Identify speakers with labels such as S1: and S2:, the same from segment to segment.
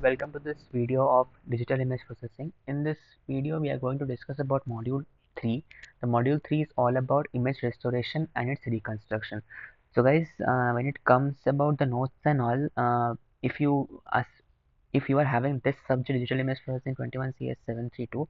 S1: welcome to this video of digital image processing. In this video, we are going to discuss about module 3. The module 3 is all about image restoration and its reconstruction. So guys, when it comes about the notes and all, if you as if you are having this subject digital image processing 21CS732,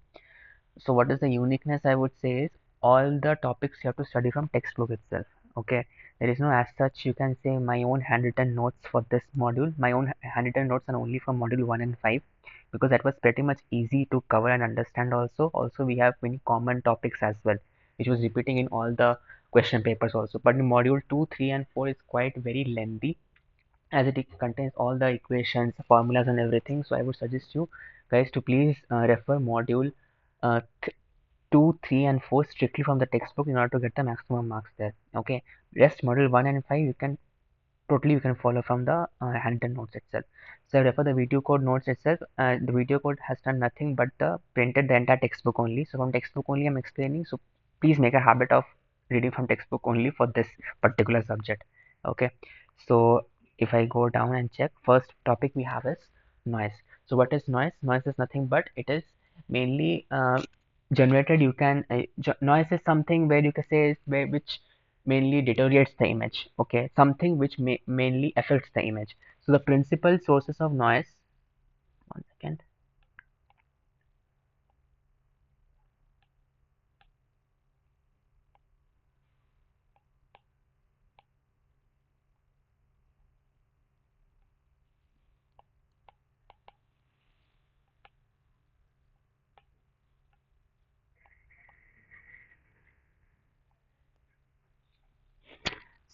S1: so what is the uniqueness I would say is all the topics you have to study from textbook itself. Okay, there is no as such you can say my own handwritten notes for this module. My own handwritten notes are only for module 1 and 5 because that was pretty much easy to cover and understand. Also we have many common topics as well which was repeating in all the question papers also, but in module 2, 3 and 4 is quite very lengthy as it contains all the equations, formulas and everything. So I would suggest you guys to please refer module uh, 2, 3 and 4 strictly from the textbook in order to get the maximum marks there. Okay, rest module 1 and 5 you can follow from the handwritten notes itself. So refer the video code notes itself. The video code has done nothing but printed the entire textbook only. So from textbook only I'm explaining. So please make a habit of reading from textbook only for this particular subject. Okay. So if I go down and check, first topic we have is noise. So what is noise? Noise is nothing but it is mainly generated. You can noise is something where you can say is which mainly deteriorates the image. Okay, something which mainly affects the image. So the principal sources of noise, one second.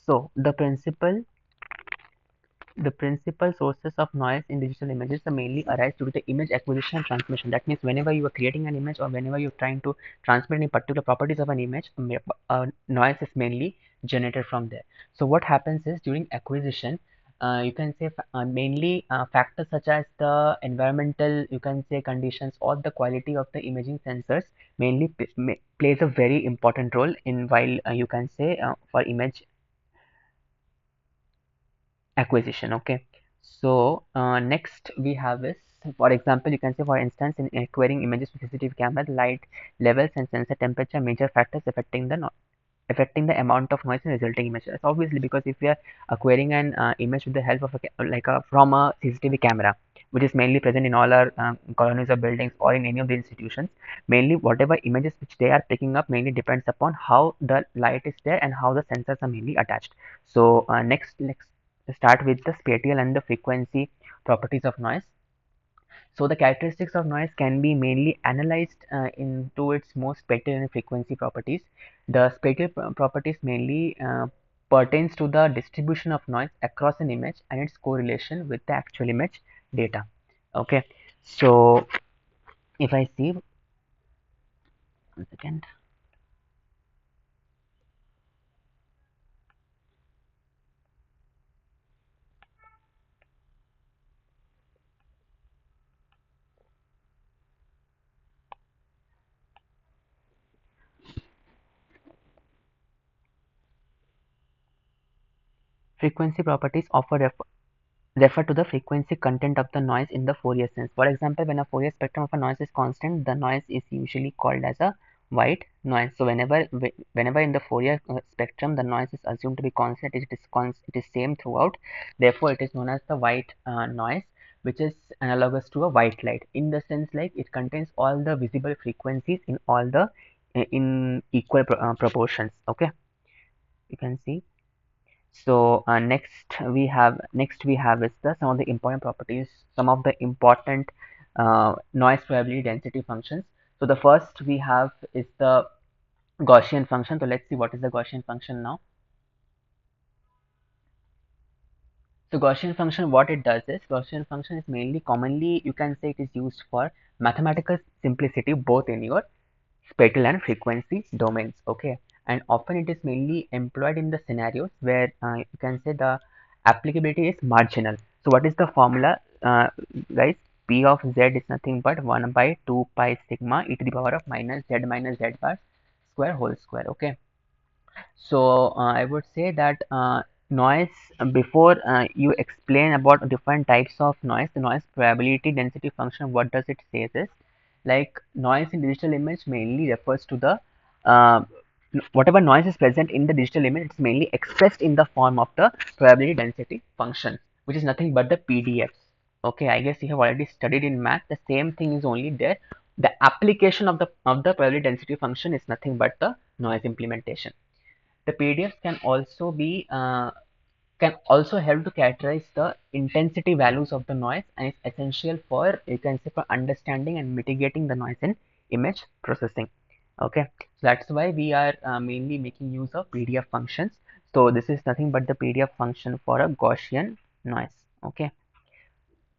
S1: So the principal sources of noise in digital images are mainly arise due to the image acquisition and transmission. That means whenever you are creating an image or whenever you're trying to transmit any particular properties of an image, noise is mainly generated from there. So what happens is during acquisition, you can say mainly factors such as the environmental, you can say conditions or the quality of the imaging sensors mainly plays a very important role in while you can say for image acquisition. Okay, so next we have is, for example, you can say for instance in acquiring images with CCTV camera, light levels and sensor temperature major factors affecting affecting the amount of noise in resulting image. That's obviously because if we are acquiring an image with the help of from a CCTV camera, which is mainly present in all our colonies or buildings or in any of the institutions, mainly whatever images which they are picking up mainly depends upon how the light is there and how the sensors are mainly attached. So next let's start with the spatial and the frequency properties of noise. So the characteristics of noise can be mainly analyzed into its most spatial and frequency properties. The spatial properties mainly pertains to the distribution of noise across an image and its correlation with the actual image data. Okay, so if I see, one second. Frequency properties refer to the frequency content of the noise in the Fourier sense. For example, when a Fourier spectrum of a noise is constant, the noise is usually called as a white noise. So whenever in the Fourier spectrum the noise is assumed to be constant, it is same throughout. Therefore, it is known as the white noise, which is analogous to a white light in the sense like it contains all the visible frequencies in all the in equal proportions. Okay, you can see. So next we have is the some of the important properties, some of the important noise probability density functions. So the first we have is the Gaussian function. So let's see what is the Gaussian function now. So Gaussian function, what it does is Gaussian function is mainly commonly you can say it is used for mathematical simplicity both in your spatial and frequency domains. Okay, and often it is mainly employed in the scenarios where you can say the applicability is marginal. So what is the formula, guys? P of z is nothing but 1 by 2 pi sigma e to the power of minus z bar square whole square. Okay, so I would say that noise, before you explain about different types of noise, the noise probability density function, what does it say is, like, noise in digital image mainly refers to the uh, whatever noise is present in the digital image, it's mainly expressed in the form of the probability density function, which is nothing but the PDFs. Okay, I guess you have already studied in math. The same thing is only there. The application of the probability density function is nothing but the noise implementation. The PDFs can also help to characterize the intensity values of the noise, and is essential for, you can say, for understanding and mitigating the noise in image processing. Okay, so that's why we are mainly making use of PDF functions. So this is nothing but the PDF function for a Gaussian noise. Okay,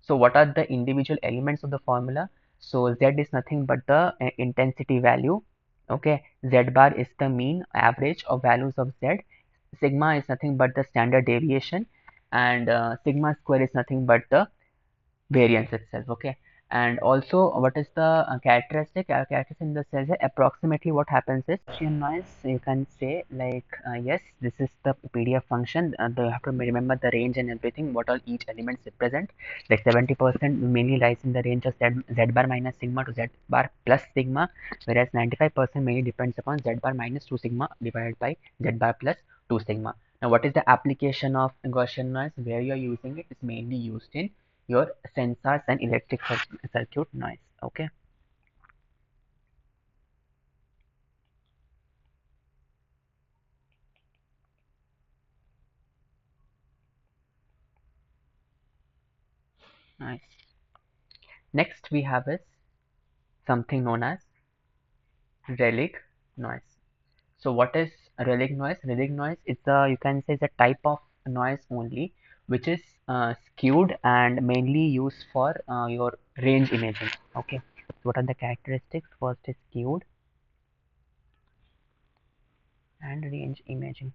S1: so what are the individual elements of the formula? So Z is nothing but the intensity value. Okay, Z bar is the mean average of values of Z. Sigma is nothing but the standard deviation, and sigma square is nothing but the variance itself. Okay, and also what is the characteristic in the cells? Approximately what happens is, Gaussian noise, you can say, like, yes, this is the PDF function. You have to remember the range and everything, what all each elements represent. Like 70% mainly lies in the range of z bar minus sigma to z bar plus sigma, whereas 95% mainly depends upon z bar minus 2 sigma divided by z bar plus 2 sigma. Now what is the application of Gaussian noise? Where you are using it is mainly used in your sensors and electric circuit noise. Okay, nice. Next we have is something known as relic noise. So what is relic noise? Relic noise is a, you can say, it's a type of noise only which is skewed and mainly used for your range imaging. Okay, so what are the characteristics? First is skewed and range imaging.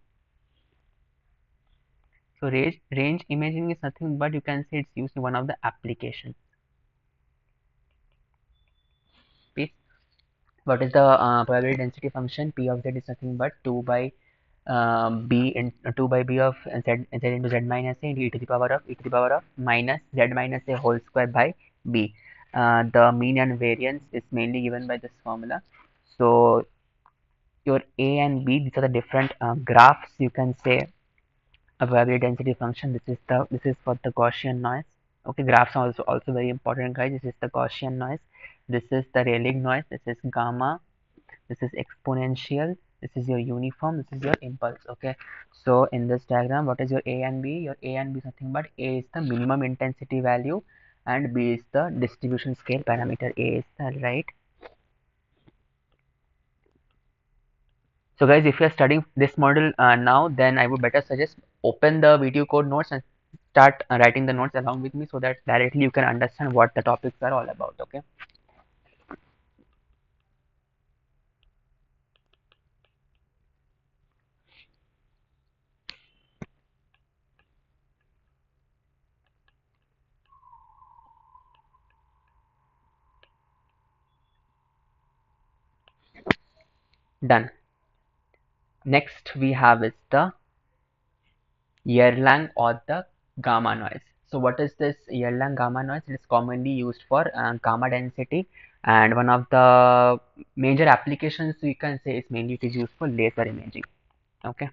S1: So range imaging is nothing but, you can say, it's used in one of the applications. What is the probability density function? P of z is nothing but 2 by b in 2 by b of z into z minus a into e to the power of minus z minus a whole square by b. The mean and variance is mainly given by this formula. So your a and b, these are the different graphs, you can say, a probability density function. This is for the Gaussian noise. Okay, graphs are also very important, guys. This is the Gaussian noise. This is the Rayleigh noise. This is gamma. This is exponential. This is your uniform. This is your impulse. Okay, so in this diagram, what is your a and b? Your a and b is nothing but, a is the minimum intensity value and b is the distribution scale parameter. A is the right. So guys, if you are studying this model now, then I would better suggest open the video code notes and start writing the notes along with me, so that directly you can understand what the topics are all about. Okay, done. Next we have is the Erlang or the gamma noise. So what is this Erlang gamma noise? It is commonly used for gamma density, and one of the major applications, we can say, is mainly it is used for laser imaging. Okay.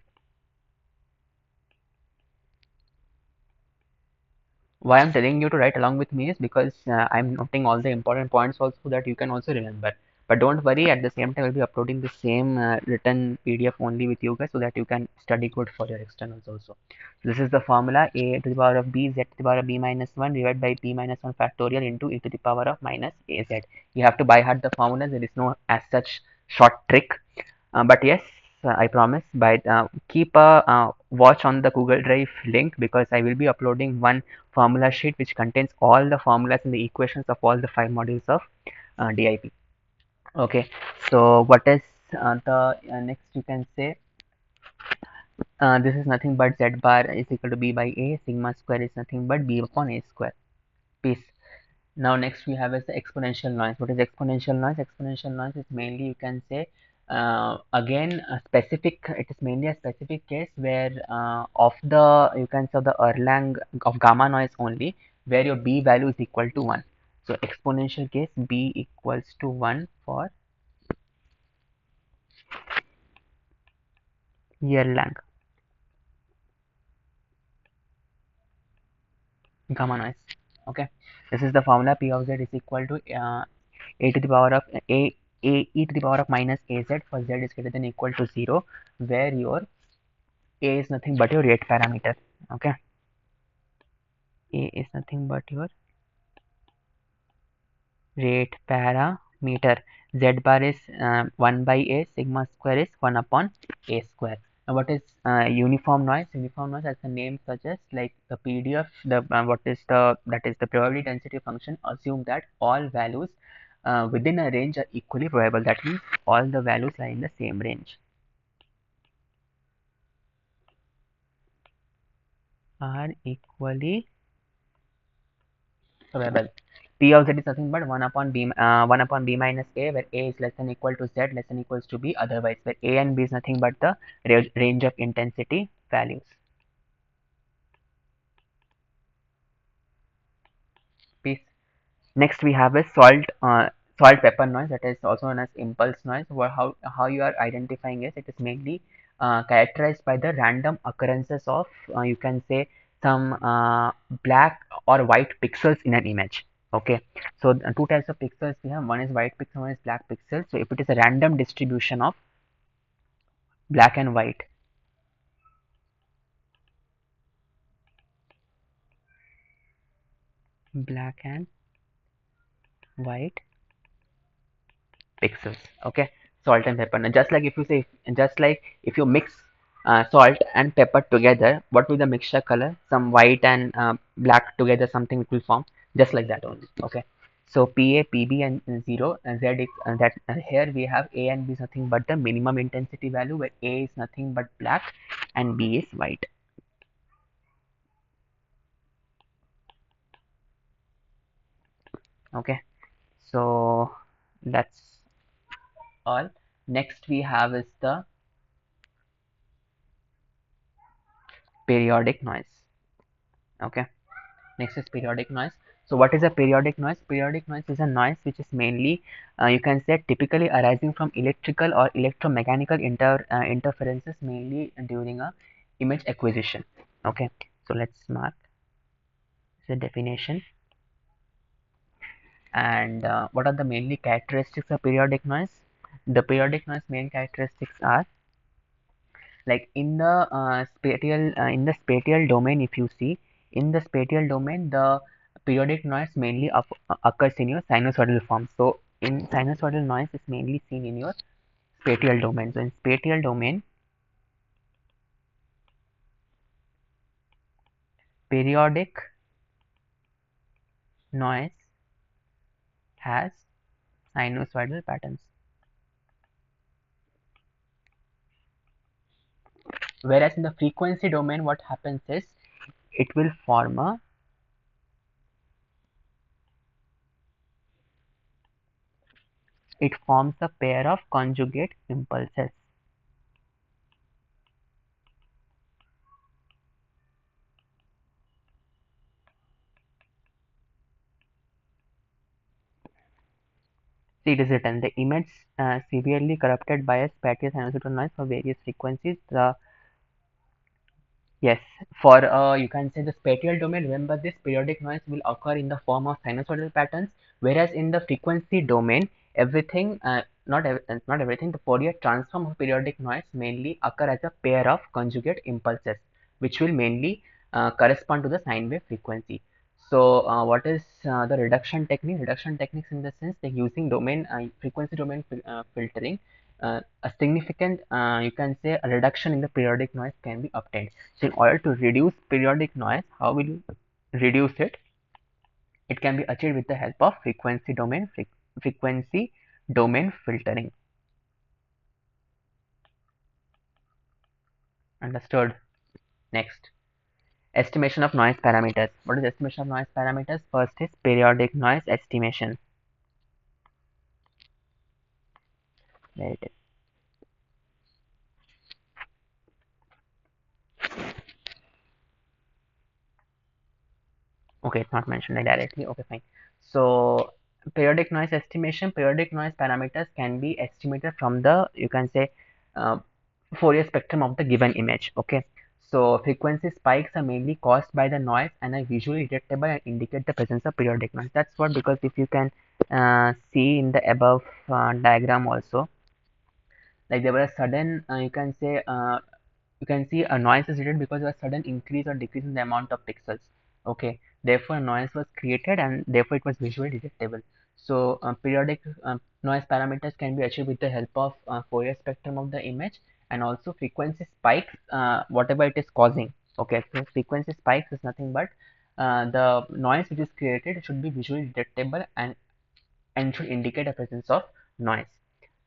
S1: Why I'm telling you to write along with me is because I'm noting all the important points also, so that you can also remember. But don't worry, at the same time, I'll be uploading the same written PDF only with you guys, so that you can study good for your externals also. So this is the formula: a to the power of b, z to the power of b minus 1 divided by b minus 1 factorial into e to the power of minus az. You have to by heart the formula. There is no as such short trick. But yes, I promise, by keep a watch on the Google Drive link, because I will be uploading one formula sheet which contains all the formulas and the equations of all the 5 modules of DIP. Okay, so what is the next, you can say, this is nothing but z bar is equal to b by a, sigma square is nothing but b upon a square. Peace. Now next we have is the exponential noise. What is exponential noise? Exponential noise is mainly, you can say, Again, a specific, it is mainly a specific case where of the, you can say the Erlang of gamma noise only, where your b value is equal to 1. So exponential case b equals to 1 for Erlang gamma noise. Okay, this is the formula. P of z is equal to a to the power of a e to the power of minus az for z is greater than or equal to 0, where your a is nothing but your rate parameter. Okay, a is nothing but your rate parameter. Z bar is 1 by a, sigma square is 1 upon a square. Now what is uniform noise? Uniform noise, as the name suggests, like the PDF, the what is the, that is the probability density function, assume that all values within a range are equally probable. That means all the values are in the same range, are equally probable. P of z is nothing but 1 upon b minus a, where a is less than or equal to z, less than or equals to b, otherwise where a and b is nothing but the range of intensity values. Peace. Next we have a salt pepper noise, that is also known as impulse noise. How you are identifying it? It is mainly characterized by the random occurrences of, you can say, some black or white pixels in an image. Okay, so two types of pixels we have. One is white pixel, one is black pixel. So if it is a random distribution of black and white pixels. Okay, salt and pepper. Now just like if you say, just like if you mix salt and pepper together, what will the mixture color? Some white and black together, something it will form, just like that only. Okay, so pa, pb and 0 and z is, that here we have a and b is nothing but the minimum intensity value, where a is nothing but black and b is white. Okay, so that's all. Next we have is the periodic noise. Okay, next is periodic noise. So what is a periodic noise? Periodic noise is a noise which is mainly, you can say, typically arising from electrical or electromechanical interferences, mainly during a image acquisition. Okay, so let's mark the definition. And what are the mainly characteristics of periodic noise? The periodic noise main characteristics are, like in the spatial domain, if you see, in the spatial domain, the periodic noise mainly occurs in your sinusoidal form. So in sinusoidal noise is mainly seen in your spatial domain. So in spatial domain, periodic noise has sinusoidal patterns, whereas in the frequency domain, what happens is it will form a, it forms a pair of conjugate impulses. See, it is written, the image severely corrupted by a spatial sinusoidal noise for various frequencies. The Yes, for you can say the spatial domain, remember this periodic noise will occur in the form of sinusoidal patterns, whereas in the frequency domain, everything, not everything, the Fourier transform of periodic noise mainly occur as a pair of conjugate impulses, which will mainly correspond to the sine wave frequency. So, what is the reduction technique? Reduction techniques in the sense that using domain frequency domain filtering, a significant, you can say, a reduction in the periodic noise can be obtained. So in order to reduce periodic noise, how will you reduce it? It can be achieved with the help of frequency domain filtering. Understood? Next, estimation of noise parameters. What is estimation of noise parameters? First is periodic noise estimation. There it is. Okay, it's not mentioned directly. Okay, fine. So periodic noise estimation, periodic noise parameters can be estimated from the, you can say, uh, Fourier spectrum of the given image. Okay, so frequency spikes are mainly caused by the noise and are visually detectable and indicate the presence of periodic noise. That's what, because if you can see in the above diagram also, like there were a sudden, you can see a noise is related because of a sudden increase or decrease in the amount of pixels. Okay, therefore noise was created and therefore it was visually detectable. So periodic noise parameters can be achieved with the help of Fourier spectrum of the image, and also frequency spikes, whatever it is causing. Okay, so frequency spikes is nothing but the noise which is created should be visually detectable and should indicate a presence of noise.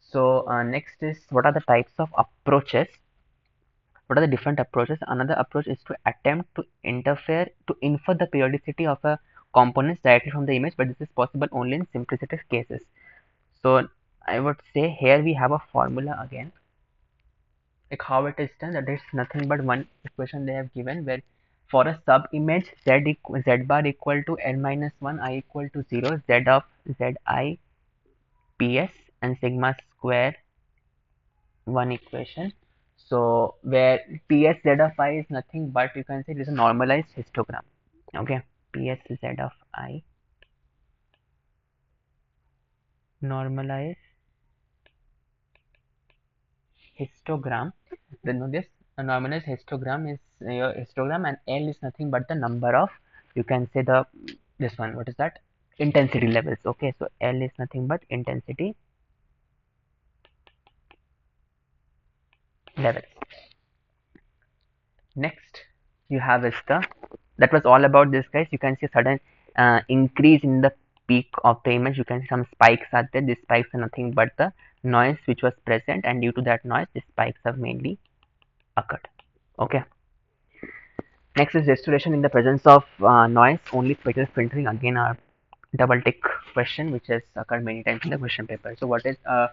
S1: So next is, what are the types of approaches? What are the different approaches? Another approach is to attempt to interfere to infer the periodicity of a components directly from the image, but this is possible only in simplistic cases. So I would say here we have a formula again, like how it is done. That is nothing but one equation they have given, where for a sub image z bar equal to n minus 1, I equal to 0, z of zi ps and sigma square one equation. So where ps z of I is nothing but, you can say, it is a normalized histogram. Okay, ps z of I, normalized histogram. Then know this, a normalized histogram is your histogram, and L is nothing but the number of, you can say, the this one, what is that, intensity levels. Okay, so L is nothing but intensity levels. Next you have is the, that was all about this, guys. You can see sudden increase in the peak of the image. You can see some spikes are there. These spikes are nothing but the noise which was present, and due to that noise the spikes have mainly occurred. Okay, next is restoration in the presence of noise. Only spectral filtering, again our double tick question which has occurred many times in the question paper. So what is a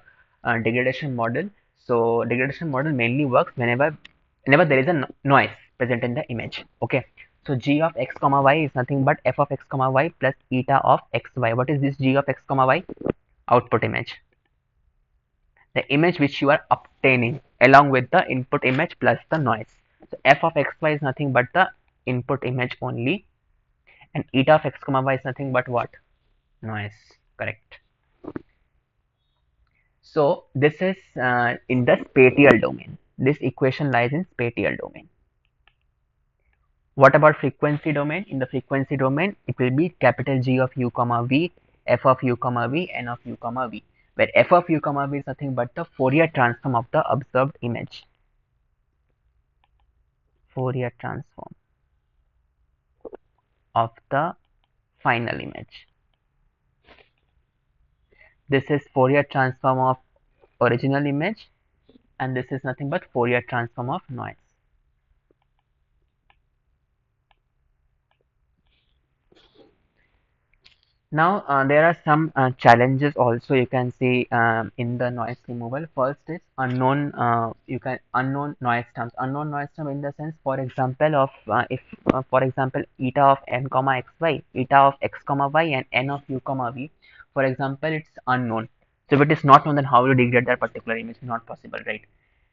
S1: degradation model? So degradation model mainly works whenever there is a noise present in the image. Okay, so g of x comma y is nothing but f of x comma y plus eta of xy. What is this g of x comma y? Output image, the image which you are obtaining along with the input image plus the noise. So f of xy is nothing but the input image only, and eta of x comma y is nothing but what? Noise. Correct. So this is in the spatial domain. This equation lies in spatial domain. What about frequency domain? In the frequency domain, it will be capital G of u comma v, f of u comma v, n of u comma v, where f of u comma v is nothing but the Fourier transform of the observed image. Fourier transform of the final image. This is Fourier transform of original image, and this is nothing but Fourier transform of noise. Now there are some challenges also, you can see in the noise removal. First is unknown, unknown noise terms. Unknown noise term in the sense, for example, of if for example eta of n comma xy, eta of x comma y, and n of u comma v. For example, it's unknown. So if it is not known, then how you degrade that particular image is not possible, right?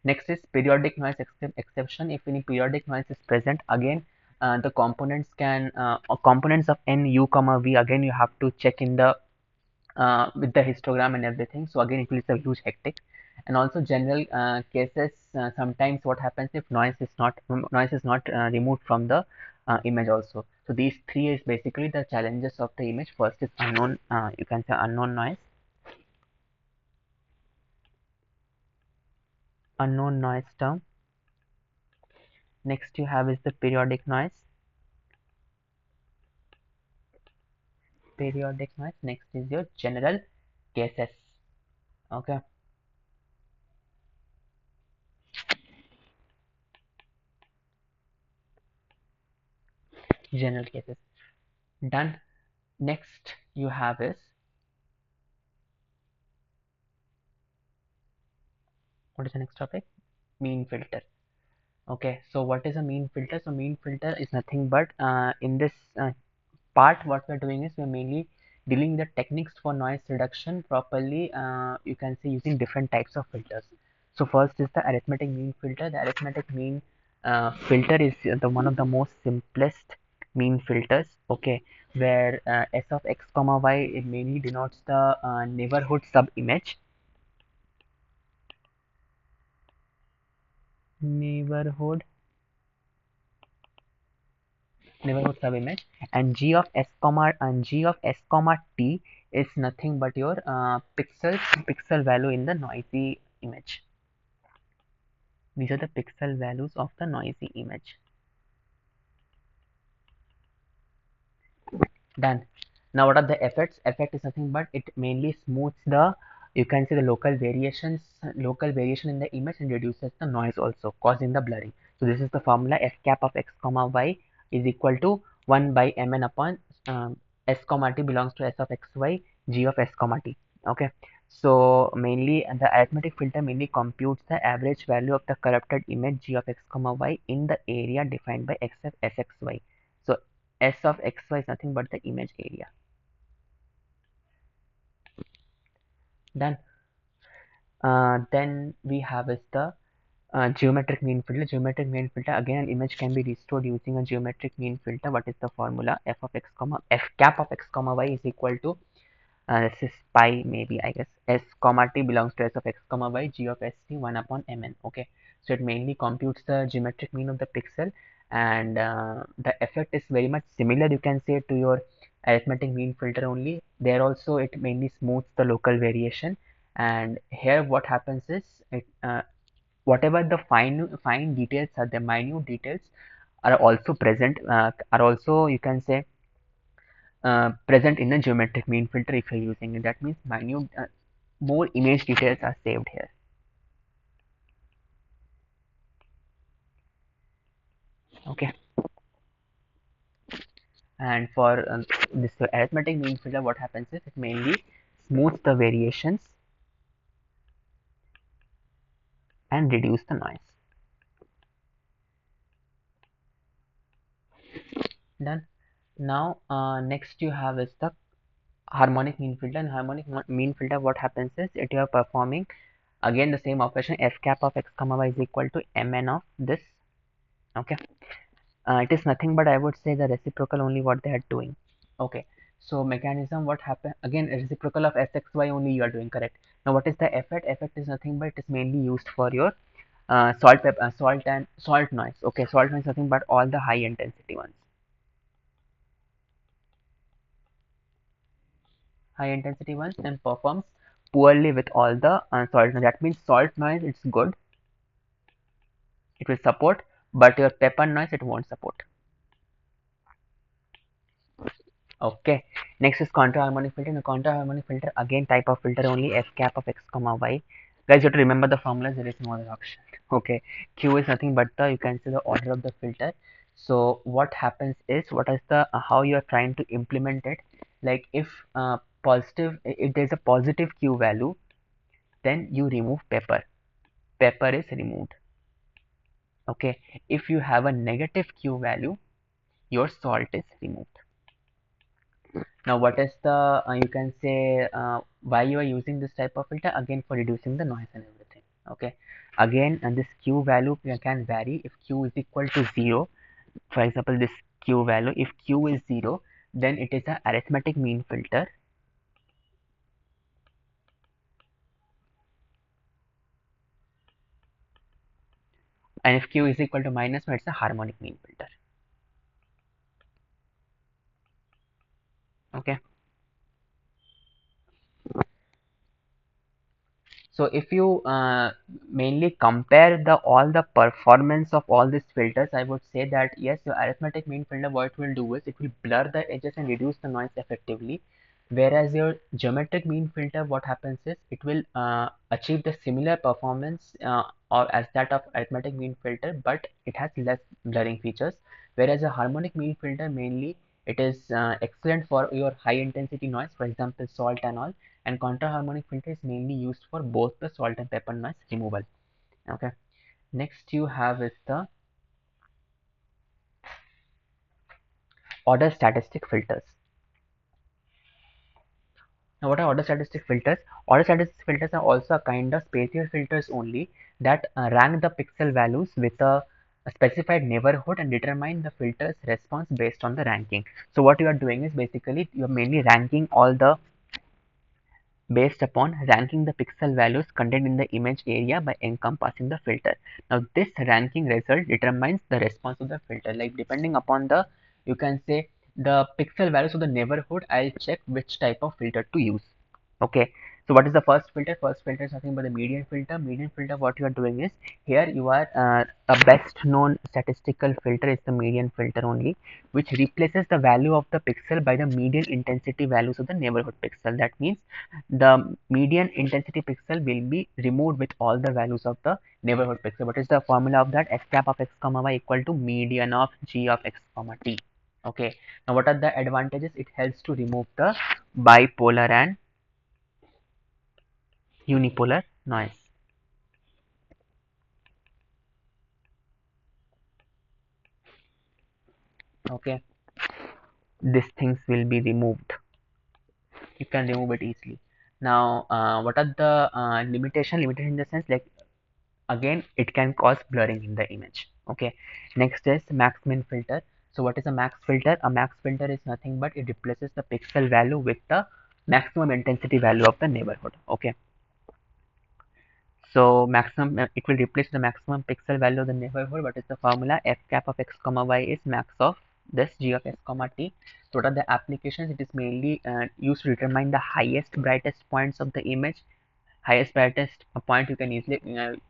S1: Next is periodic noise exception. If any periodic noise is present, again the components can components of n u comma v, again you have to check in the with the histogram and everything. So again it will be a huge hectic. And also general cases, sometimes what happens if noise is not removed from the image also. So these three is basically the challenges of the image. First is unknown, you can say unknown noise, unknown noise term. Next you have is the periodic noise, periodic noise. Next is your general cases. Okay, general cases done. Next you have is, what is the next topic? Mean filter. Okay, so what is a mean filter? So mean filter is nothing but in this part what we're doing is we're mainly dealing the techniques for noise reduction properly, you can say using different types of filters. So first is the arithmetic mean filter. The arithmetic mean filter is the one of the most simplest mean filters, okay, where s of x comma y, it mainly denotes the neighborhood sub image, neighborhood neighborhood subimage, and g of s comma t is nothing but your pixel value in the noisy image. These are the pixel values of the noisy image. Done. Now what are the effects? Effect is nothing but it mainly smooths the, you can see the local variation in the image, and reduces the noise also, causing the blurring. So this is the formula: f cap of x comma y is equal to 1 by mn upon s comma t belongs to s of x y g of s comma t. Okay. So mainly the arithmetic filter mainly computes the average value of the corrupted image g of x comma y in the area defined by x of sxy. So S of xy is nothing but the image area. Then then we have is the geometric mean filter. Geometric mean filter, again an image can be restored using a geometric mean filter. What is the formula? F cap of x comma y is equal to, this is pi maybe, I guess, s comma t belongs to s of x comma y g of s t 1 upon mn. Okay, so it mainly computes the geometric mean of the pixel, and the effect is very much similar, you can say, to your arithmetic mean filter only. There also it mainly smooths the local variation, and here what happens is it whatever the fine details are, the minute details are also present, are also, you can say, present in the geometric mean filter if you're using it. That means minute, more image details are saved here. Okay, and for this arithmetic mean filter, what happens is it mainly smooths the variations and reduce the noise. Done. Now next you have is the harmonic mean filter. And harmonic mean filter, what happens is it you are performing again the same operation: f cap of x comma y is equal to mn of this. Okay, it is nothing but, I would say, the reciprocal only what they are doing. Okay, so mechanism, what happen again, reciprocal of sxy only you are doing, correct. Now what is the effect? Effect is nothing but it is mainly used for your salt noise. Okay, salt noise is nothing but all the high intensity ones. High intensity ones then performs poorly with all the salt noise. That means salt noise it's good, it will support, but your pepper noise it won't support. Okay, next is counter harmonic filter. In a counter harmonic filter, again type of filter only: f cap of x comma y. Guys, you have to remember the formulas. There is no other option. Okay, q is nothing but the, you can see, the order of the filter. So what happens is, what is the how you are trying to implement it? Like if if there is a positive q value, then you remove pepper. Pepper is removed. Okay, if you have a negative q value, your salt is removed. Now what is the you can say why you are using this type of filter? Again, for reducing the noise and everything. Okay, again, and this q value can vary. If q is equal to 0, for example, this q value, if q is 0, then it is a arithmetic mean filter, and if q is equal to -1, it's a harmonic mean filter. Okay, so if you mainly compare the all the performance of all these filters, I would say that yes, your arithmetic mean filter, what it will do is it will blur the edges and reduce the noise effectively. Whereas your geometric mean filter, what happens is it will achieve the similar performance or as that of arithmetic mean filter, but it has less blurring features. Whereas a harmonic mean filter, mainly it is excellent for your high intensity noise, for example, salt and all, and counter harmonic filter is mainly used for both the salt and pepper noise removal. Okay, next you have is the order statistic filters. Now, what are order statistic filters? Order statistic filters are also a kind of spatial filters only that rank the pixel values with a specified neighborhood and determine the filter's response based on the ranking. So what you are doing is basically you are mainly ranking all the based upon ranking the pixel values contained in the image area by encompassing the filter. Now this ranking result determines the response of the filter. Like depending upon the, you can say, the pixel values of the neighborhood, I'll check which type of filter to use. Okay, so what is the first filter? First filter is nothing but the median filter. Median filter, what you are doing is, here you are a best known statistical filter is the median filter only, which replaces the value of the pixel by the median intensity values of the neighborhood pixel. That means the median intensity pixel will be removed with all the values of the neighborhood pixel. What is the formula of that? S cap of x comma y equal to median of g of x comma t. Okay, now what are the advantages? It helps to remove the bipolar and unipolar noise. Okay, these things will be removed. You can remove it easily. Now what are the limitation in the sense, like again it can cause blurring in the image. Okay, next is max min filter. So what is a max filter? A max filter is nothing but it replaces the pixel value with the maximum intensity value of the neighborhood. Okay, so maximum it will replace the maximum pixel value of the neighborhood. What is the formula? F cap of x comma y is max of this g of x comma t. So what are the applications? It is mainly used to determine the highest brightest points of the image. Highest brightest point you can easily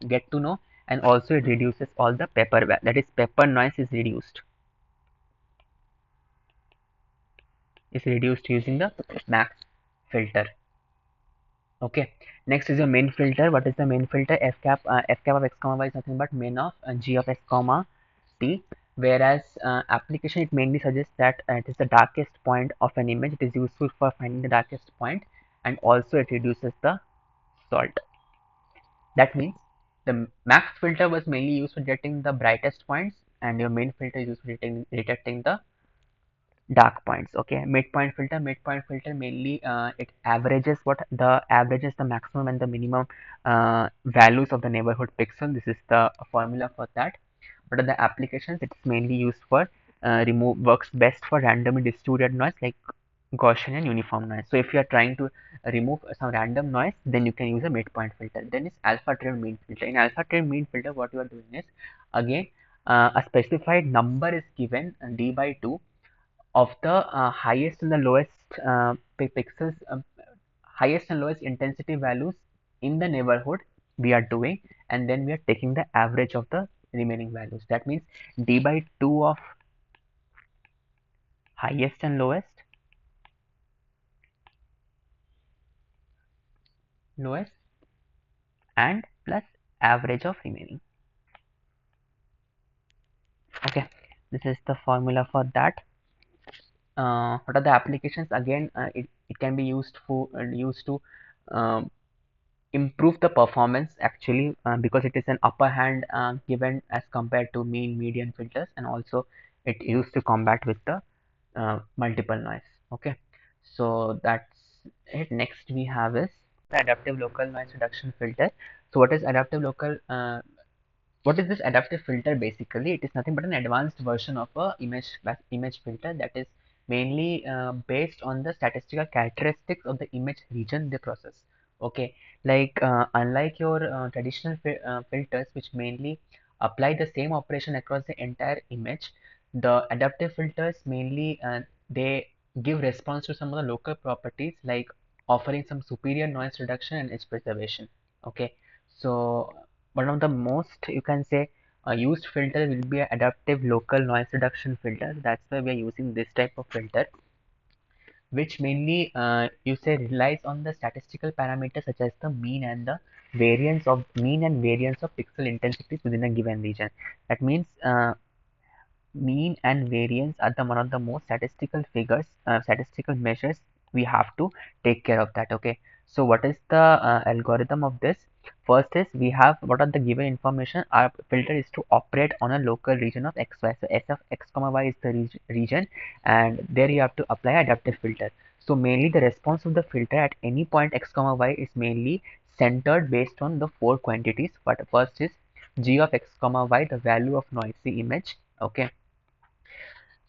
S1: get to know, and also it reduces all the pepper, that is pepper noise is reduced using the max filter. Okay, next is your main filter. What is the main filter? F cap of x comma y is nothing but main of g of x comma t. Whereas application, it mainly suggests that it is the darkest point of an image. It is useful for finding the darkest point, and also it reduces the salt. That means the max filter was mainly used for detecting the brightest points, and your main filter is used for detecting the dark points. Okay, midpoint filter mainly it averages the maximum and the minimum values of the neighborhood pixel. This is the formula for that. What are the applications? It's mainly used for works best for randomly distributed noise like Gaussian and uniform noise. So if you are trying to remove some random noise, then you can use a midpoint filter. Then it's alpha trend mean filter. In alpha trend mean filter, what you are doing is, again a specified number is given, d by 2, of the highest and the lowest pixels, highest and lowest intensity values in the neighborhood we are doing, and then we are taking the average of the remaining values. That means d by 2 of highest and lowest and plus average of remaining. Okay, this is the formula for that. What are the applications? Again it can be used to um, improve the performance actually, because it is an upper hand given as compared to mean median filters, and also it used to combat with the multiple noise. Okay, so that's it. Next we have is the adaptive local noise reduction filter. So what is this adaptive filter? Basically it is nothing but an advanced version of a image filter that is mainly based on the statistical characteristics of the image region they process. Okay, like unlike your traditional filters which mainly apply the same operation across the entire image, the adaptive filters mainly they give response to some of the local properties, like offering some superior noise reduction and edge preservation. Okay, so one of the most, you can say, used filter will be an adaptive local noise reduction filter. That's why we are using this type of filter, which mainly you say relies on the statistical parameters such as the mean and variance of pixel intensities within a given region. That means mean and variance are the one of the most statistical measures we have to take care of that. Okay, So what is the algorithm of this? First is we have what are the given information. Our filter is to operate on a local region of xy. So s of x comma y is the region, and there you have to apply adaptive filter. So mainly the response of the filter at any point x comma y is mainly centered based on the four quantities. But first is g of x comma y, the value of noisy image. Okay,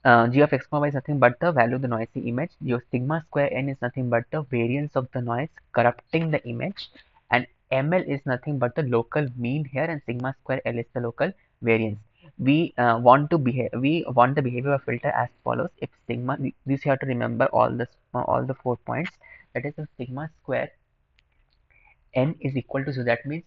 S1: g of x comma y is nothing but the value of the noisy image. Your sigma square n is nothing but the variance of the noise corrupting the image, and ml is nothing but the local mean here, and sigma square l is the local variance. We want the behavior of filter as follows. If sigma, this you have to remember all the 4 points. That is, if sigma square n is equal to 0, that means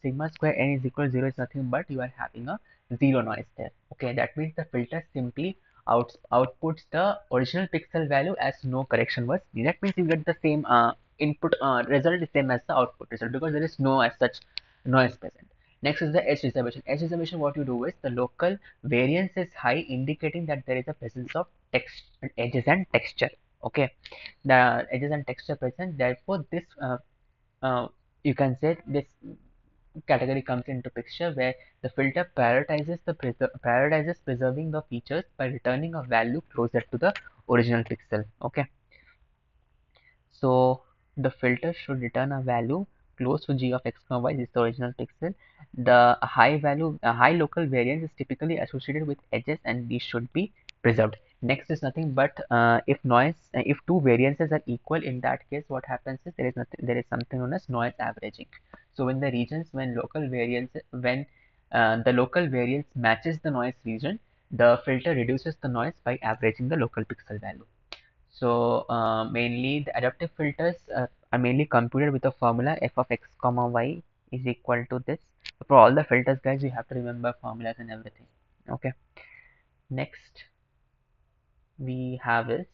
S1: sigma square n is equal to 0 is nothing but you are having a zero noise there. Okay, that means the filter simply outputs the original pixel value as no correction was. That means you get the same input result is same as the output result, because there is no as such noise present. Next is the edge reservation. Edge reservation, what you do is the local variance is high, indicating that there is a presence of text edges and texture. Okay, the edges and texture present, therefore this uh, you can say this category comes into picture, where the filter prioritizes preserving the features by returning a value closer to the original pixel. Okay, so the filter should return a value close to g of x comma y, this is the original pixel. The high local variance is typically associated with edges, and these should be preserved. Next is nothing but if two variances are equal, in that case what happens is there is something known as noise averaging. So when the regions when local variance when the local variance matches the noise region, the filter reduces the noise by averaging the local pixel value. So mainly the adaptive filters are mainly computed with a formula f of x comma y is equal to this. For all the filters, guys, you have to remember formulas and everything. Okay. Next we have is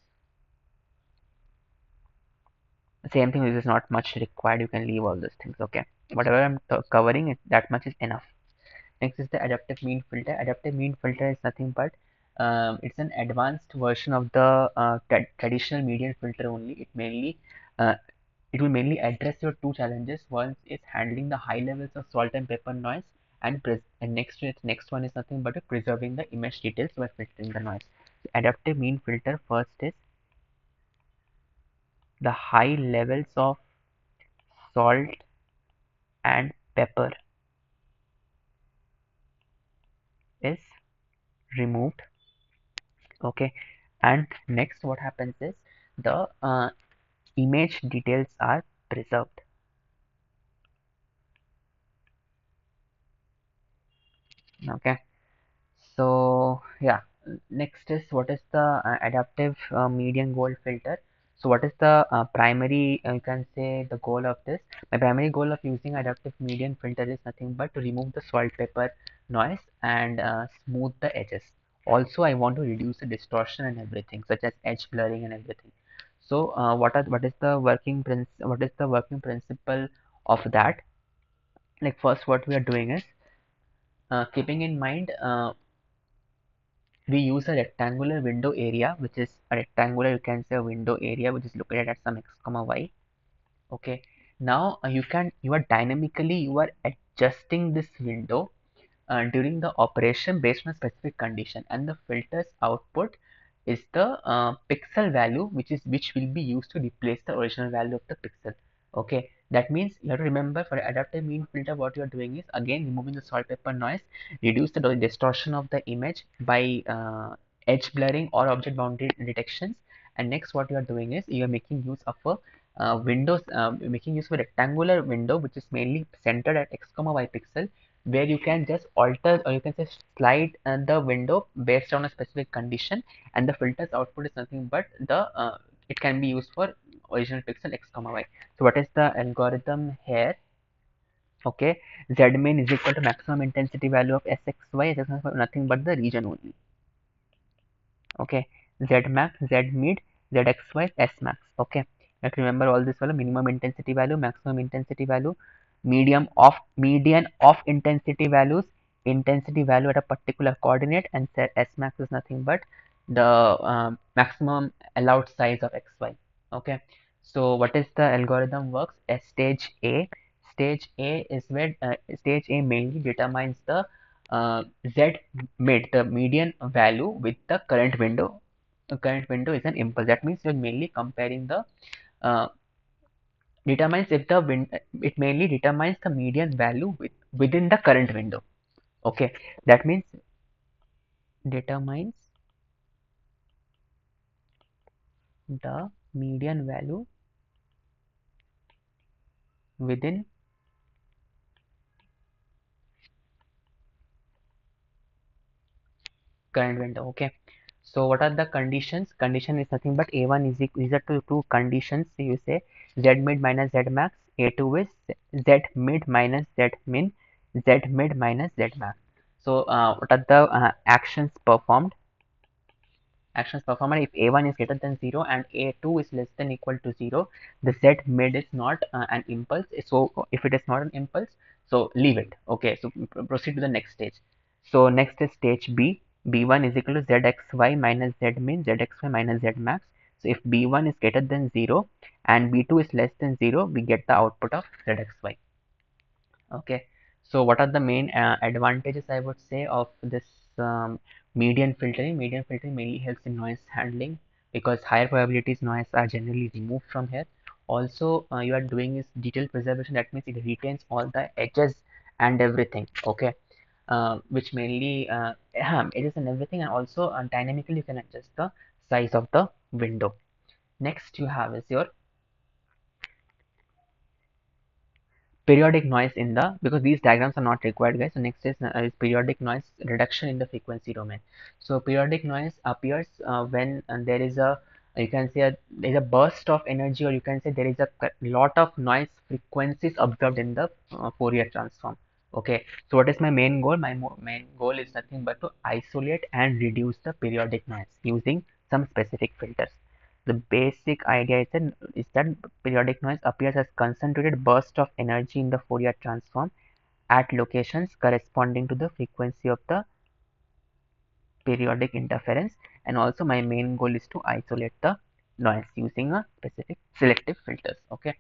S1: same thing. This is not much required. You can leave all these things. Okay. Whatever I'm covering, that much is enough. Next is the adaptive mean filter. Adaptive mean filter is nothing but it's an advanced version of the traditional median filter only. Uh, it will mainly address your two challenges. One is handling the high levels of salt and pepper noise, and next one is nothing but preserving the image details by filtering the noise. So adaptive mean filter first is the high levels of salt and pepper is removed. Okay, and next what happens is the image details are preserved. Okay, so yeah, next is what is the adaptive median goal filter. So what is the primary, you can say, the goal of this? My primary goal of using adaptive median filter is nothing but to remove the salt pepper noise and smooth the edges. Also I want to reduce the distortion and everything, such as edge blurring and everything. So what is the working principle of that? Like, first what we are doing is keeping in mind we use a rectangular window area, which is a rectangular, you can say, a window area which is located at some x comma y. Okay, now you are dynamically you are adjusting this window during the operation based on a specific condition, and the filter's output is the pixel value which will be used to replace the original value of the pixel. Okay, that means you have to remember, for adaptive mean filter what you are doing is again removing the salt pepper noise, reduce the distortion of the image by edge blurring or object boundary detections. And next what you are doing is you are making use of a making use of a rectangular window which is mainly centered at x comma y pixel, where you can just alter, or you can just slide the window based on a specific condition, and the filter's output is nothing but the it can be used for original pixel x comma y. So what is the algorithm here? Okay, z main is equal to maximum intensity value of sxy, nothing but the region only. Okay, z max, z mid, zxy, s max. Okay, you have to remember all this value: minimum intensity value, maximum intensity value, median of intensity values, intensity value at a particular coordinate, and s max is nothing but the maximum allowed size of xy. Okay, So what is the algorithm works? A stage A. Stage A is where stage A mainly determines the Z mid, the median value with the current window. The current window is an impulse. That means you're mainly comparing the uh, determines if the it mainly determines the median value within the current window. Okay, that means determines the median value within current window. Okay, so what are the conditions? Condition is nothing but a1 is equal to two conditions. So you say z mid minus z max. A2 is z mid minus z min, z mid minus z max. So what are the actions performed if a1 is greater than 0 and a2 is less than equal to 0, the z mid is not an impulse. So if it is not an impulse, so leave it. Okay, so proceed to the next stage. So next is stage b. b1 is equal to zxy minus z min, zxy minus z max. So if b1 is greater than 0 and b2 is less than 0, we get the output of zxy. Okay, so what are the main advantages I would say of this median filtering? Median filtering mainly helps in noise handling because higher probabilities noise are generally removed from here. Also, you are doing is detail preservation. That means it retains all the edges and everything. Okay, which mainly edges and everything, and also dynamically you can adjust the size of the window. Next, you have is your periodic noise in the, because these diagrams are not required, guys. So next is periodic noise reduction in the frequency domain. So periodic noise appears when there is a, you can say there is a burst of energy, or you can say there is a lot of noise frequencies observed in the Fourier transform. Okay, so what is my main goal? My main goal is nothing but to isolate and reduce the periodic noise using some specific filters. The basic idea is that periodic noise appears as concentrated bursts of energy in the Fourier transform at locations corresponding to the frequency of the periodic interference, and also my main goal is to isolate the noise using a specific selective filters. Okay,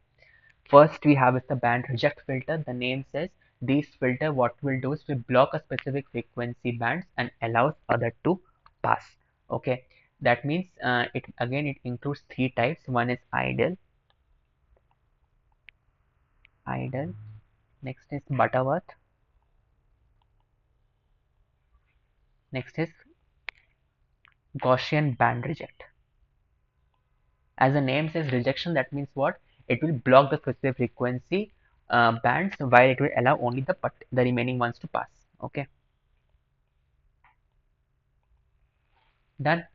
S1: first we have is the band reject filter. The name says this filter what will do is we block a specific frequency bands and allows other to pass. Okay, that means it includes three types. One is idle, next is Butterworth, next is Gaussian band reject. As the name says rejection, that means what? It will block the specific frequency bands while it will allow only the remaining ones to pass. Okay, done.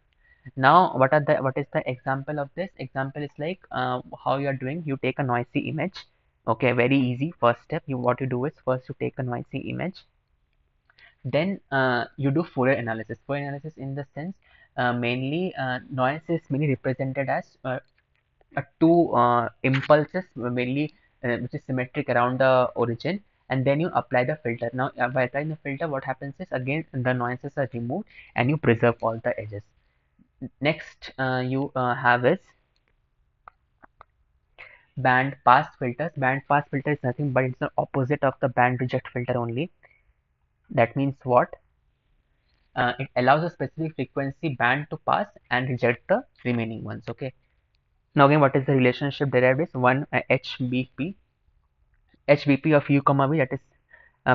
S1: Now what is the example of this? Example is like how you are doing. You take a noisy image. Okay, very easy. First step, what you do is first you take a noisy image. Then you do Fourier analysis. Fourier analysis in the sense mainly noise is mainly represented as two impulses mainly which is symmetric around the origin, and then you apply the filter. Now by applying the filter, what happens is again the noises are removed and you preserve all the edges. Next you have is band pass filters. Band pass filter is nothing but it's the opposite of the band reject filter only. That means what? It allows a specific frequency band to pass and reject the remaining ones. Okay, now again what is the relationship derived is 1 HBP of u comma v, that is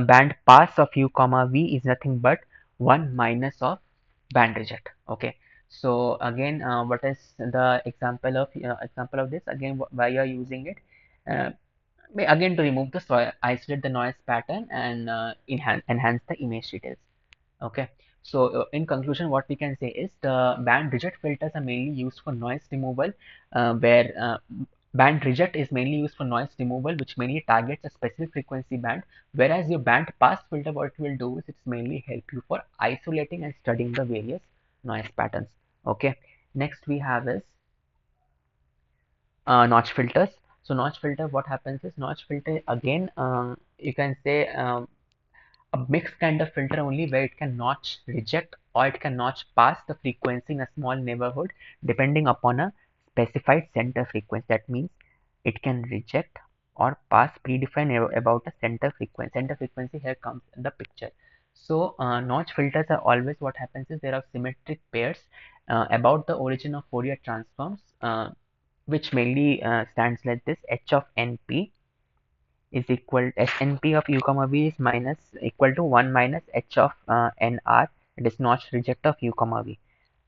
S1: band pass of u comma v is nothing but 1 minus of band reject. Okay, so again what is the example of this? Again why you are using it? uh, Again to remove the isolate the noise pattern and enhance the image details. Okay, so in conclusion, what we can say is the band reject filters are mainly used for noise removal, where band reject is mainly used for noise removal, which mainly targets a specific frequency band, whereas your band pass filter, what it will do is it's mainly help you for isolating and studying the various noise patterns. Okay, next we have is notch filters. So notch filter, what happens is notch filter again, you can say a mixed kind of filter only, where it can notch reject or it can notch pass the frequency in a small neighborhood depending upon a specified center frequency. That means it can reject or pass predefined about a center frequency. Center frequency here comes in the picture. So notch filters are always, what happens is, there are symmetric pairs about the origin of Fourier transforms, which mainly stands like this: h of np is equal, snp of u comma v is minus equal to 1 minus h of nr, it is notch reject of u comma v.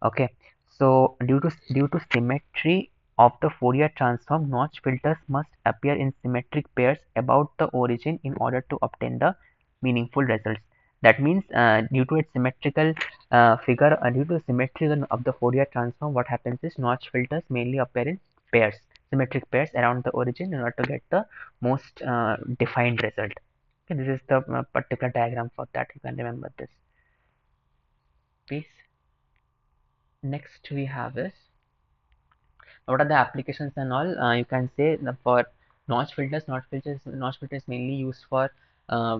S1: Okay, so due to symmetry of the Fourier transform, notch filters must appear in symmetric pairs about the origin in order to obtain the meaningful results. That means due to its symmetrical due to symmetry of the Fourier transform, what happens is notch filters mainly appear in pairs, symmetric pairs around the origin in order to get the most defined result. Okay, this is the particular diagram for that. You can remember this, please. Next we have is, what are the applications and all. You can say for notch filters mainly used for uh,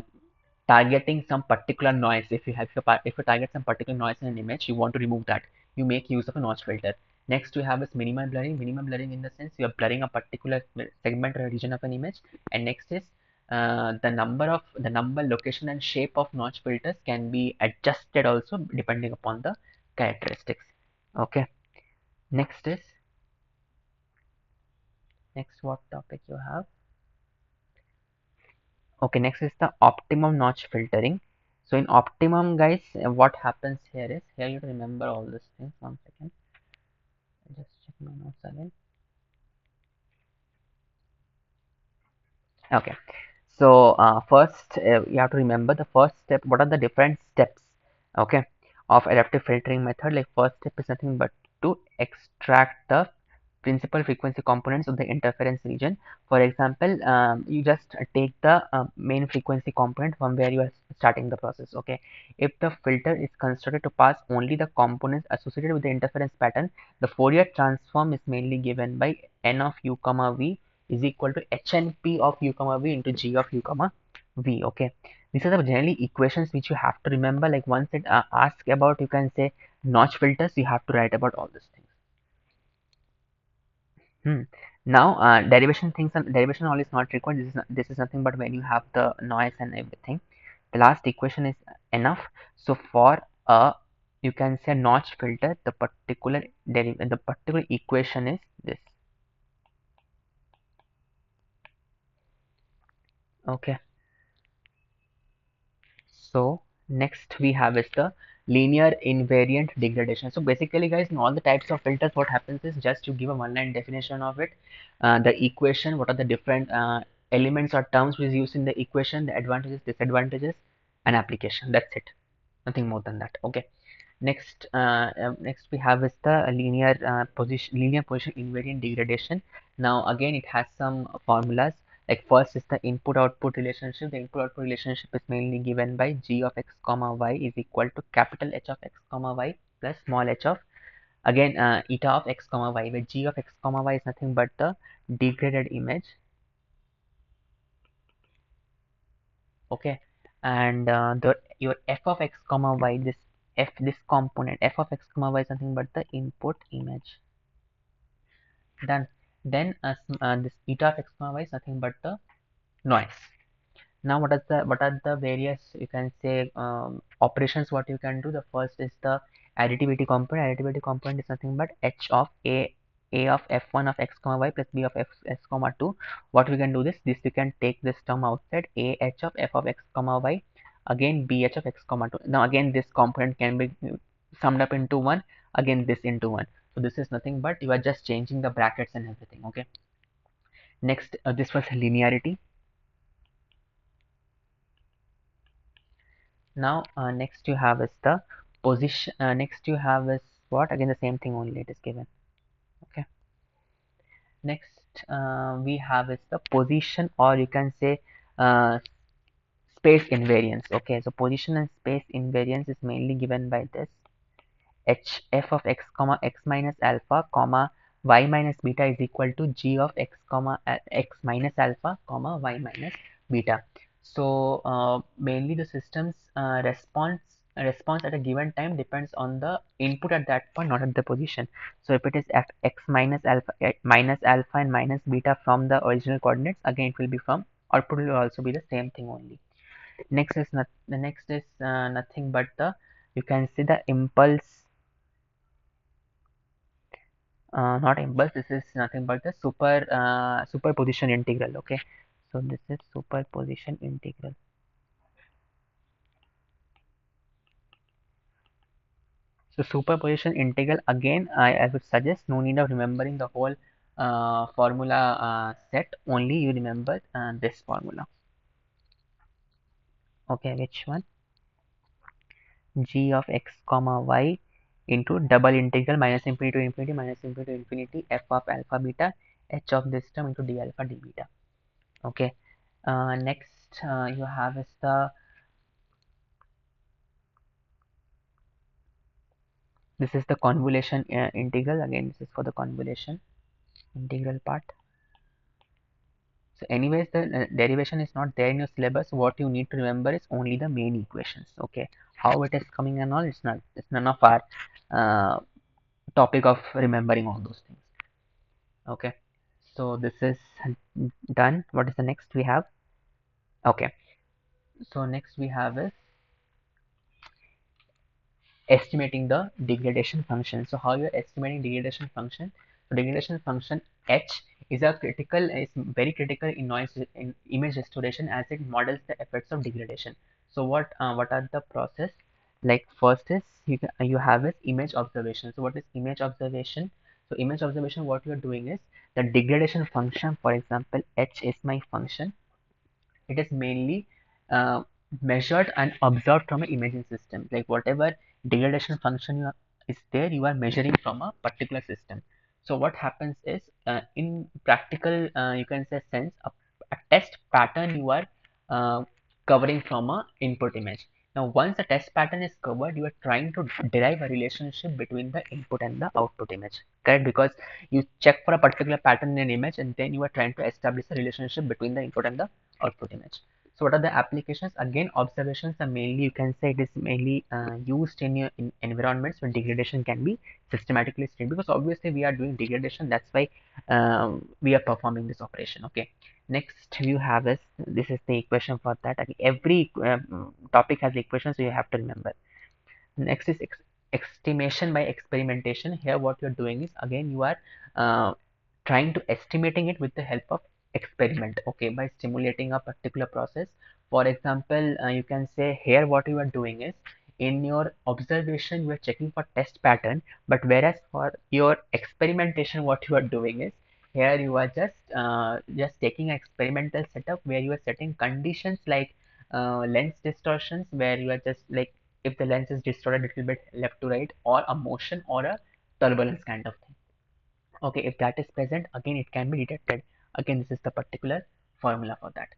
S1: targeting some particular noise. If you target some particular noise in an image, you want to remove that, you make use of a notch filter. Next we have is minimal blurring. Minimal blurring in the sense you are blurring a particular segment or a region of an image. And next is the number, location and shape of notch filters can be adjusted also depending upon the characteristics. Okay, next is, next what topic you have? Okay, next is the optimum notch filtering. So in optimum, guys, what happens here is, here you remember all these things. One second, I'll just check my notes again. Okay, so first you have to remember the first step. What are the different steps? Okay, of adaptive filtering method. Like, first step is nothing but to extract the principal frequency components of the interference region. For example, you just take the main frequency component from where you are starting the process. Okay, if the filter is constructed to pass only the components associated with the interference pattern, the Fourier transform is mainly given by n of u comma v is equal to hnp of u comma v into g of u comma v. Okay, these are the generally equations which you have to remember. Like, once it asks about, you can say, notch filters, you have to write about all these things. Now, derivation all is not required. This is nothing but when you have the noise and everything. The last equation is enough. So for a, you can say, notch filter, the particular equation is this. Okay. So next we have is the linear invariant degradation. So basically, guys, in all the types of filters, what happens is, just you give a one-line definition of it, the equation, what are the different elements or terms which is used in the equation, the advantages, disadvantages, and application. That's it. Nothing more than that. Okay. Next we have is the linear position invariant degradation. Now again, it has some formulas. Like, first is the input output relationship. The input output relationship is mainly given by g of x comma y is equal to capital H of x comma y plus small h of, again, eta of x comma y, where g of x comma y is nothing but the degraded image. Okay, and your f of x comma y, this component f of x comma y is nothing but the input image. Done. Then this eta of x comma y is nothing but the noise. Now, what are the various, you can say, operations what you can do? The first is the additivity component. Additivity component is nothing but h of a of f1 of x comma y plus b of x comma 2. What we can do, this we can take this term outside, a h of f of x comma y, again b h of x comma 2. Now again, this component can be summed up into one, again this into one. So this is nothing but you are just changing the brackets and everything. Okay, next, this was linearity. Now next you have is the position. Next you have is what? Again, the same thing, only it is given. Okay, next we have is the position, or you can say, uh, space invariance. Okay, so position and space invariance is mainly given by this: h f of x comma x minus alpha comma y minus beta is equal to g of x comma x minus alpha comma y minus beta. So mainly the system's response response at a given time depends on the input at that point, not at the position. So if it is f x minus alpha, minus alpha and minus beta from the original coordinates, again it will be from output will also be the same thing only. Next is not the next is nothing but the, you can see the impulse, not impulse. This is nothing but the superposition integral. Okay, so this is superposition integral. So superposition integral, again I would suggest no need of remembering the whole formula set, only you remember this formula. Okay, which one? G of x comma y into double integral minus infinity to infinity minus infinity to infinity f of alpha beta h of this term into d alpha d beta. Okay, next you have is the, this is the convolution integral. Again, this is for the convolution integral part. So anyways, the derivation is not there in your syllabus. What you need to remember is only the main equations. Okay, how it is coming and all, it's not, it's none of our uh, topic of remembering all those things. Okay, so this is done. What is the next we have? Okay, so next we have is estimating the degradation function. So how you're estimating degradation function? So degradation function h is a critical, is very critical in noise in image restoration, as it models the effects of degradation. So what are the process? Like first is you have is image observation. So what is image observation? So image observation, what you are doing is the degradation function. For example, h is my function. It is mainly uh, measured and observed from an imaging system. Like whatever degradation function is there, you are measuring from a particular system. So what happens is, in practical, you can say sense, a test pattern you are uh, covering from a input image. Now once the test pattern is covered, you are trying to derive a relationship between the input and the output image, correct? Because you check for a particular pattern in an image, and then you are trying to establish a relationship between the input and the output image. So what are the applications? Again, observations are mainly, you can say it is mainly used in your environments where degradation can be systematically studied, because obviously we are doing degradation, that's why we are performing this operation. Okay, next you have is, this is the equation for that. Again, every topic has equations, so you have to remember. Next is estimation by experimentation. Here what you're doing is, again you are uh, trying to estimating it with the help of experiment. Okay, by stimulating a particular process. For example, you can say here what you are doing is, in your observation you are checking for test pattern, but whereas for your experimentation what you are doing is, here you are just taking an experimental setup where you are setting conditions like lens distortions, where you are just like, if the lens is distorted a little bit left to right, or a motion or a turbulence kind of thing. Okay, if that is present, again it can be detected. Again, this is the particular formula for that.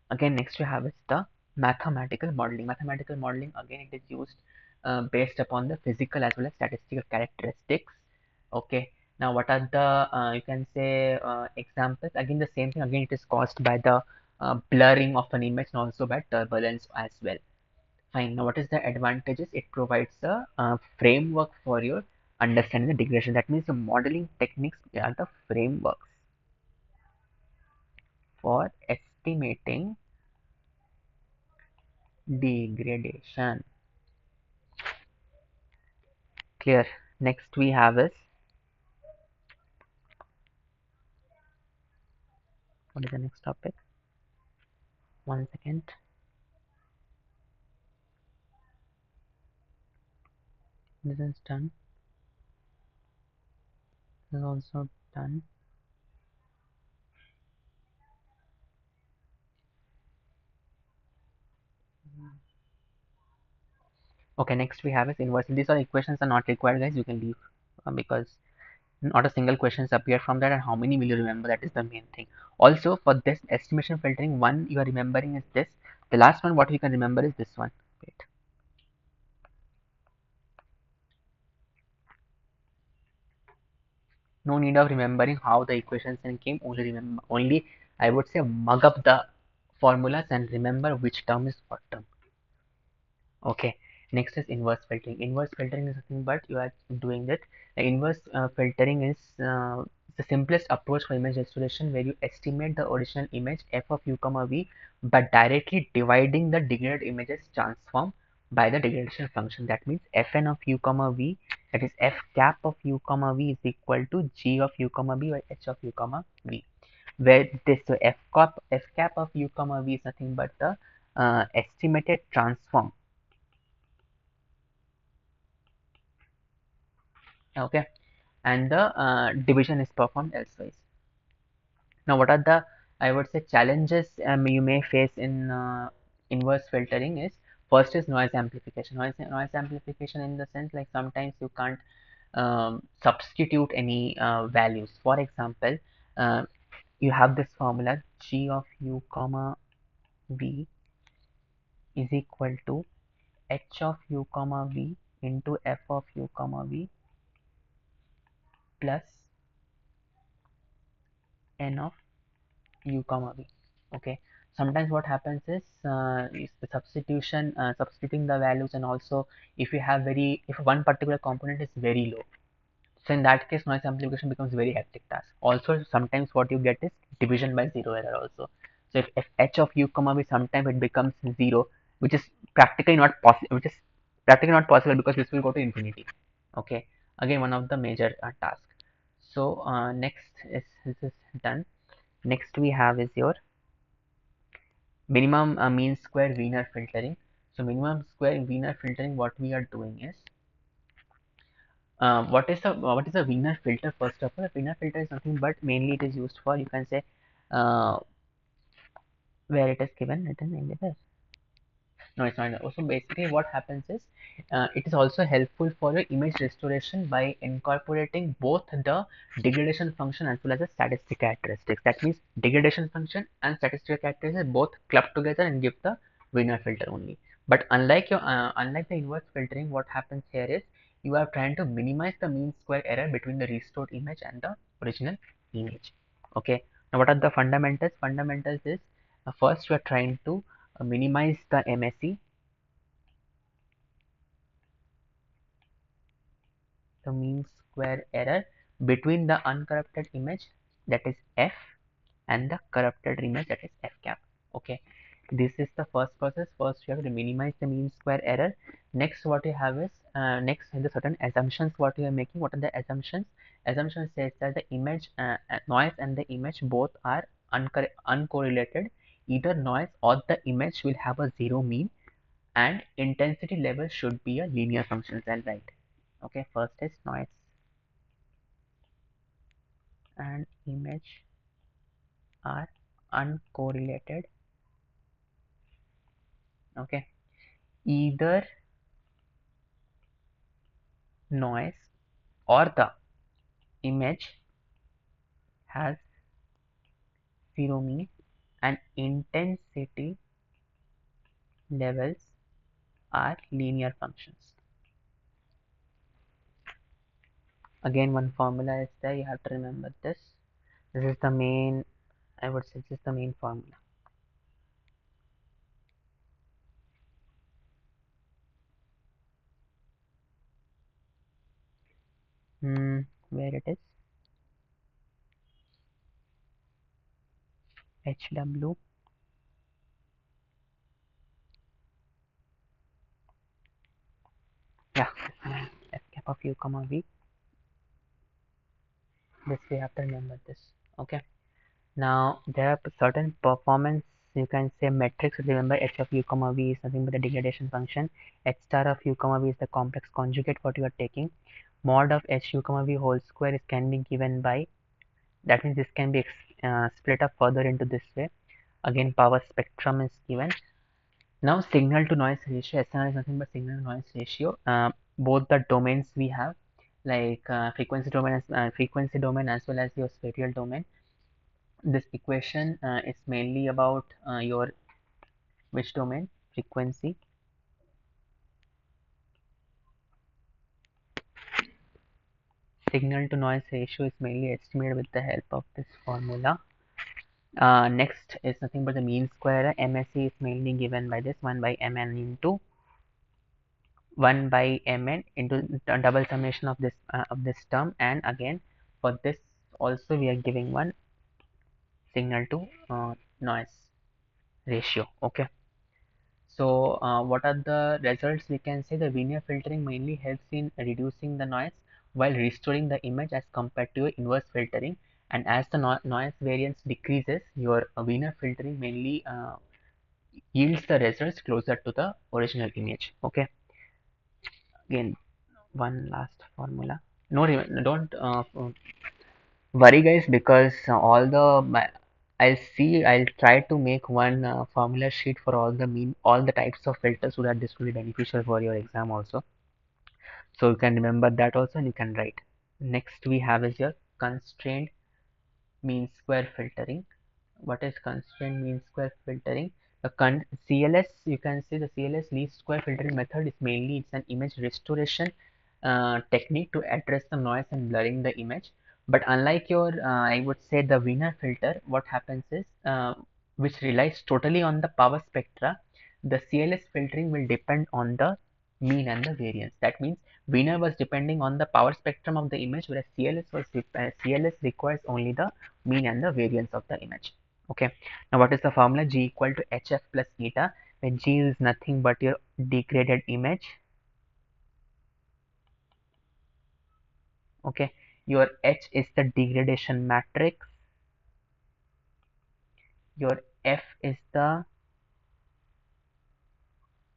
S1: Again, next you have is the mathematical modeling. Mathematical modeling, again it is used based upon the physical as well as statistical characteristics. Okay, now what are the you can say examples? Again the same thing, again it is caused by the blurring of an image and also by turbulence as well. Fine. Now, what is the advantages? It provides a framework for your understanding the degradation. That means the modeling techniques are the frameworks for estimating degradation. Clear. Next we have is, what is the next topic? One second. This is done. This is also done. Okay, next we have is inverse. These are equations are not required, guys. You can leave because not a single questions appear from that, and how many will you remember, that is the main thing. Also for this estimation filtering, one you are remembering is this. The last one what you can remember is this one. Wait, no need of remembering how the equations and came, only remember, only I would say mug up the formulas and remember which term is what term. Okay, Next is inverse filtering. Inverse filtering is nothing but you are doing it. The inverse filtering is the simplest approach for image restoration, where you estimate the original image f of u comma v by directly dividing the degraded image's transform by the degradation function. That means fn of u comma v, that is f cap of u comma v, is equal to g of u comma v by h of u comma v. Where this, so f cap of u comma v is nothing but the estimated transform. Okay, and the division is performed elsewise. Now, what are the, I would say, challenges you may face in inverse filtering is, first is noise amplification. Noise amplification in the sense, like sometimes you can't substitute any values. For example, uh, you have this formula g of u comma v is equal to h of u comma v into f of u comma v plus n of u comma v. Okay, sometimes what happens is the substituting the values, and also if you have if one particular component is very low, so in that case noise amplification becomes very hectic task. Also sometimes what you get is division by zero error also. So if h of u comma v, sometimes it becomes zero, which is practically not possible, because this will go to infinity. Okay, again one of the major tasks. So next is, this is done. Next we have is your minimum mean square Wiener filtering. So minimum square Wiener filtering, what we are doing is, what is a Wiener filter? First of all, a Wiener filter is nothing but mainly it is used for, you can say, uh, where it is given written in this. No, it's not. Also, basically, what happens is, it is also helpful for your image restoration by incorporating both the degradation function as well as the statistic characteristics. That means degradation function and statistical characteristics both club together and give the Wiener filter only. But unlike the inverse filtering, what happens here is you are trying to minimize the mean square error between the restored image and the original image. Okay. Now, what are the fundamentals? Fundamentals is, first you are trying to minimize the MSE, the mean square error between the uncorrupted image, that is F, and the corrupted image, that is F cap. Okay, this is the first process. First you have to minimize the mean square error. Next what you have is, next the certain assumptions what you are making. What are the assumptions? Assumption says that the image noise and the image both are uncorrelated. Either noise or the image will have a zero mean, and intensity level should be a linear function, I'll write. Okay, first is noise and image are uncorrelated. Okay, either noise or the image has zero mean, and intensity levels are linear functions. Again, one formula is there, you have to remember this. This is the main, I would say, this is the main formula. Where it is, HW, yeah, F cap of u comma v. This we have to remember this. Okay, now there are certain performance, you can say, metrics. Remember, h of u comma v is nothing but the degradation function. H star of u comma v is the complex conjugate what you are taking. Mod of h u comma v whole square is can be given by, that means this can be split up further into this way. Again, power spectrum is given. Now signal to noise ratio, SNR is nothing but signal to noise ratio. Both the domains we have, like frequency domain as well as your spatial domain. This equation is mainly about your which domain? Frequency. Signal to noise ratio is mainly estimated with the help of this formula. Next is nothing but the mean square. MSE is mainly given by this 1 by mn into 1 by mn into the double summation of this term, and again for this also we are giving one signal to noise ratio. Okay, so what are the results? We can say the Wiener filtering mainly helps in reducing the noise while restoring the image as compared to your inverse filtering, and as the noise variance decreases, your Wiener filtering mainly yields the results closer to the original image. Okay, again one last formula. No, don't worry guys, because I'll try to make one formula sheet for all the types of filters, so that this will be beneficial for your exam also. So you can remember that also, and you can write. Next we have is your constrained mean square filtering. What is constraint mean square filtering? The CLS, you can see the CLS least square filtering method is mainly it's an image restoration technique to address the noise and blurring the image. But unlike your, I would say the Wiener filter, what happens is, which relies totally on the power spectra, the CLS filtering will depend on the mean and the variance. That means Wiener was depending on the power spectrum of the image, whereas CLS requires only the mean and the variance of the image. Okay, now what is the formula? G equal to HF plus eta, when G is nothing but your degraded image. Okay, your H is the degradation matrix, your F is the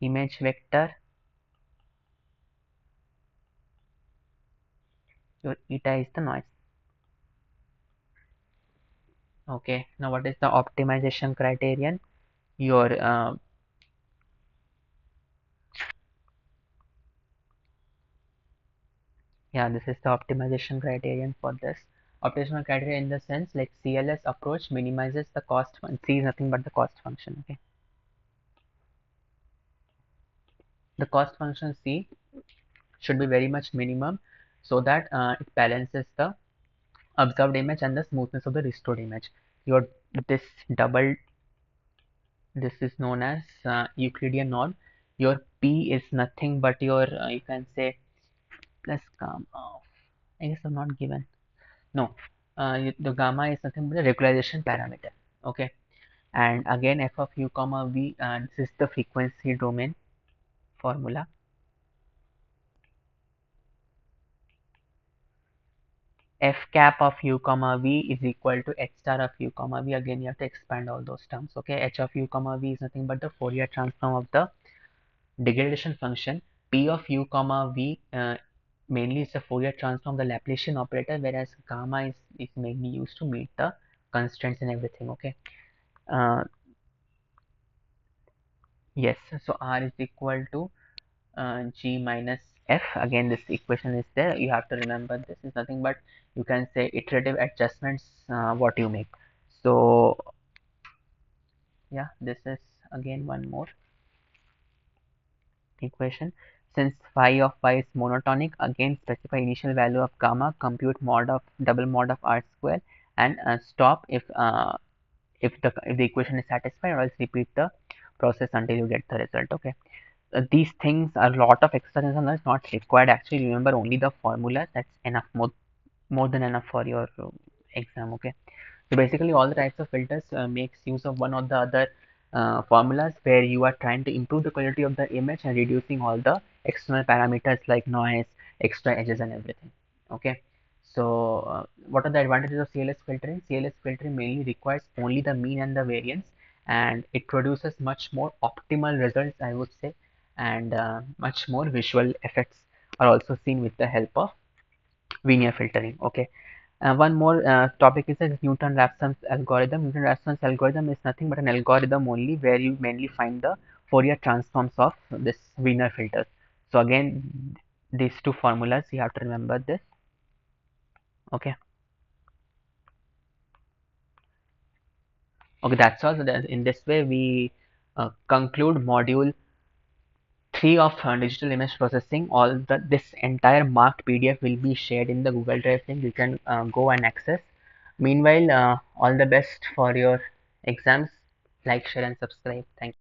S1: image vector, your eta is the noise. Okay, now what is the optimization criterion? Your yeah, this is the optimization criterion for this. Optimization criteria in the sense like CLS approach minimizes the cost. C is nothing but the cost function. Okay, the cost function C should be very much minimum, so that it balances the observed image and the smoothness of the restored image. Your this double, this is known as Euclidean norm. Your P is nothing but your, you can say, plus gamma. I guess I'm not given. No, the gamma is nothing but a regularization parameter. Okay, and again f of u comma v, this is the frequency domain formula. F cap of u comma v is equal to h star of u comma v. Again you have to expand all those terms. Okay, h of u comma v is nothing but the Fourier transform of the degradation function. P of u comma v mainly is the Fourier transform, the Laplacian operator, whereas gamma is mainly used to meet the constraints and everything. Okay, uh, yes, so R is equal to G minus F. Again this equation is there, you have to remember this is nothing but, you can say, iterative adjustments what you make. So yeah, this is again one more equation. Since phi of y is monotonic, again specify initial value of gamma, compute mod of double mod of r square, and stop if the equation is satisfied, or else repeat the process until you get the result. Okay, these things are a lot of exercise and that's not required. Actually remember only the formulas, that's enough, more than enough for your exam. Okay, so basically all the types of filters makes use of one or the other formulas, where you are trying to improve the quality of the image and reducing all the external parameters like noise, extra edges and everything. Okay, so what are the advantages of CLS filtering? CLS filtering mainly requires only the mean and the variance, and it produces much more optimal results, I would say, and much more visual effects are also seen with the help of Wiener filtering. Okay, one more topic is the Newton-Raphson's algorithm. Newton-Raphson's algorithm is nothing but an algorithm only, where you mainly find the Fourier transforms of this Wiener filters. So again, these two formulas you have to remember this. Okay. Okay, that's all. So in this way, we conclude module 3 of digital image processing. All this entire marked PDF will be shared in the Google Drive link. You can go and access. Meanwhile, all the best for your exams. Like, share, and subscribe. Thank you.